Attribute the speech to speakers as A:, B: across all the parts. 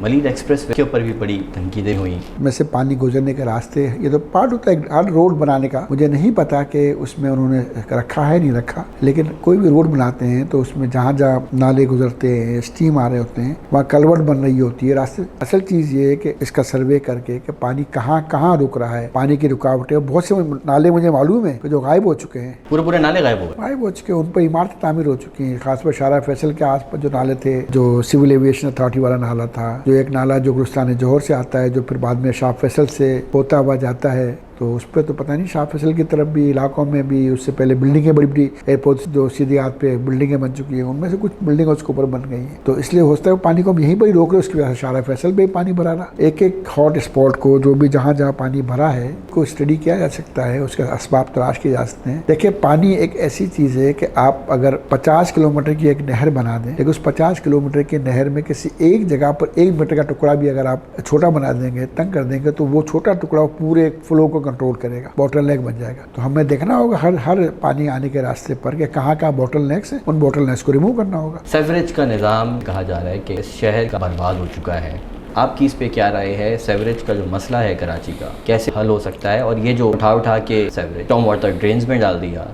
A: Malir express way کے اوپر بھی بڑی تنقیدیں ہوئیں.
B: میں سے پانی گزرنے کے راستے، یہ تو پارٹ ہوتا ہے ہر روڈ بنانے کا. مجھے نہیں پتا کہ اس میں انہوں نے رکھا ہے نہیں رکھا، لیکن کوئی بھی روڈ بناتے ہیں تو اس میں جہاں جہاں نالے گزرتے ہیں، اسٹیم آ رہے ہوتے ہیں، وہاں کلورٹ بن رہی ہوتی ہے راستے. اصل چیز یہ ہے کہ اس کا سروے کر کے کہ پانی کہاں کہاں رک رہا ہے، پانی کی رکاوٹیں. بہت سے نالے مجھے معلوم ہے کہ جو غائب ہو چکے ہیں،
A: پورے نالے غائب
B: ہو چکے ہیں، ان پر عمارتیں تعمیر ہو چکی ہیں. خاص طور شارع فیصل کے آس پاس جو نالے تھے، جو سول ایویشن اتھارٹی والا نالا تھا، جو ایک نالا جو گلستان جوہر سے آتا ہے، جو پھر بعد میں شاہ فیصل سے ہوتا ہوا جاتا ہے، تو اس پہ تو پتہ نہیں شاہ فیصل کی طرف بھی علاقوں میں بھی اس سے پہلے بلڈنگیں بڑی بڑی ایئرپورٹ جو سیدھی ہاتھ پہ بلڈنگیں بن چکی ہیں، ان میں سے کچھ بلڈنگیں اس کے اوپر بن گئی ہیں. تو اس لیے ہوتا ہے پانی کو ہم یہیں پر ہی روک رہے، اس کی وجہ سے شارع فیصل پہ پانی بھرا رہا. ایک ہاٹ اسپاٹ کو جو بھی جہاں جہاں پانی بھرا ہے کو اسٹڈی کیا جا سکتا ہے، اس کے اسباب تلاش کیے جا سکتے ہیں. دیکھیں پانی ایک ایسی چیز ہے کہ آپ اگر 50 کلومیٹر کی ایک نہر بنا دیں، لیکن اس 50 کلومیٹر کی نہر میں کسی ایک جگہ پر 1 میٹر کا ٹکڑا بھی اگر آپ چھوٹا بنا دیں گے، تنگ کر دیں گے، تو وہ چھوٹا ٹکڑا پورے فلو کو کنٹرول کرے گا، باٹل نیک بن جائے گا. تو ہمیں دیکھنا ہوگا ہر پانی آنے کے راستے پر کہ کہاں کہاں باٹل نیکس ہیں، ان باٹل نیکس کو ریموو کرنا ہوگا.
A: سیوریج کا نظام کہا جا رہا ہے کہ اس شہر کا برباد ہو چکا ہے. آپ کی اس پہ کیا رائے ہے؟ سیوریج کا جو مسئلہ ہے کراچی کا کیسے حل ہو سکتا ہے؟ اور یہ جو اٹھا کے سیوریج اسٹارم واٹر ڈرینز میں ڈال دیا.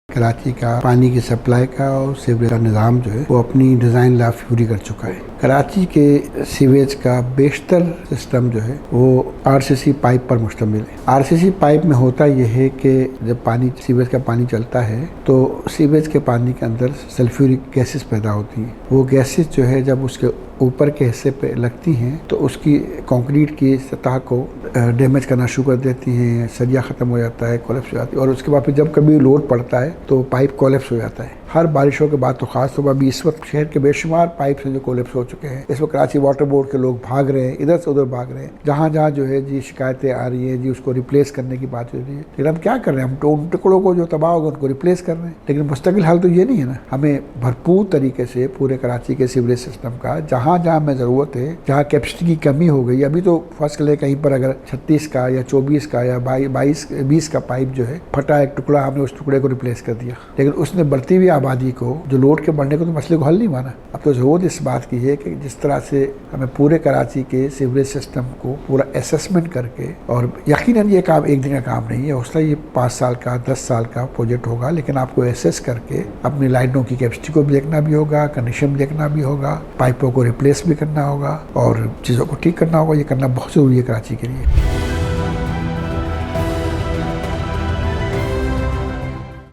B: کراچی کا پانی کی سپلائی کا اور سیوریج کا نظام جو ہے وہ اپنی ڈیزائن لاف پوری کر چکا ہے. کراچی کے سیویج کا بیشتر سسٹم جو ہے وہ RCC پائپ پر مشتمل ہے. RCC پائپ میں ہوتا یہ ہے کہ جب پانی سیویج کا پانی چلتا ہے تو سیویج کے پانی کے اندر سلفیورک گیسز پیدا ہوتی ہیں. وہ گیسز جو ہے جب اس کے اوپر کے حصے پہ لگتی ہیں تو اس کی کنکریٹ کی سطح کو ڈیمیج کرنا شروع کر دیتی ہیں، سریا ختم ہو جاتا ہے، کولیپس ہو جاتی ہے. اور اس کے بعد پھر جب کبھی لوڈ پڑتا ہے تو پائپ کولیپس ہو جاتا ہے. ہر بارشوں کے بعد تو خاص طور پر ابھی اس وقت شہر کے بے شمار پائپ ہیں جو کولیپس ہو چکے ہیں. اس وقت کراچی واٹر بورڈ کے لوگ بھاگ رہے ہیں، ادھر سے ادھر بھاگ رہے ہیں. جہاں جہاں جو ہے جی شکایتیں آ رہی ہیں، جی اس کو ریپلیس کرنے کی بات ہو رہی ہے. لیکن ہم کیا کر رہے ہیں؟ ہم تو ان ٹکڑوں کو جو تباہ ہوگا ان کو ریپلیس کر رہے ہیں. لیکن مستقل حل تو یہ نہیں ہے نا. ہمیں بھرپور طریقے سے پورے کراچی کے سیوریج سسٹم کا جہاں جہاں میں ضرورت ہے، جہاں کیپیسٹی کی کمی ہو گئی، ابھی تو فرض کر لیں کہیں پر اگر 36 کا یا 24 کا یا 20 کا پائپ جو ہے پھٹا ایک ٹکڑا، ہم نے اس ٹکڑے کو ریپلیس کر دیا. لیکن اس نے بڑھتی ہوئی آبادی کو جو لوڈ کے بڑھنے کو تو مسئلے کو حل نہیں مانا. اب تو ضرورت اس بات کی ہے کہ جس طرح سے ہمیں پورے کراچی کے سیوریج سسٹم کو پورا اسسمنٹ کر کے، اور یقیناً یہ کام ایک دن کا کام نہیں ہے، حوصلہ یہ 5 سال کا 10 سال کا پروجیکٹ ہوگا. لیکن آپ کو ایسیس کر کے اپنی لائنوں کی کیپیسٹی کو بھی دیکھنا بھی ہوگا، کنڈیشن بھی دیکھنا بھی ہوگا، پائپوں کو ریپلیس بھی کرنا ہوگا اور چیزوں کو ٹھیک کرنا ہوگا. یہ کرنا بہت ضروری ہے کراچی کے لیے.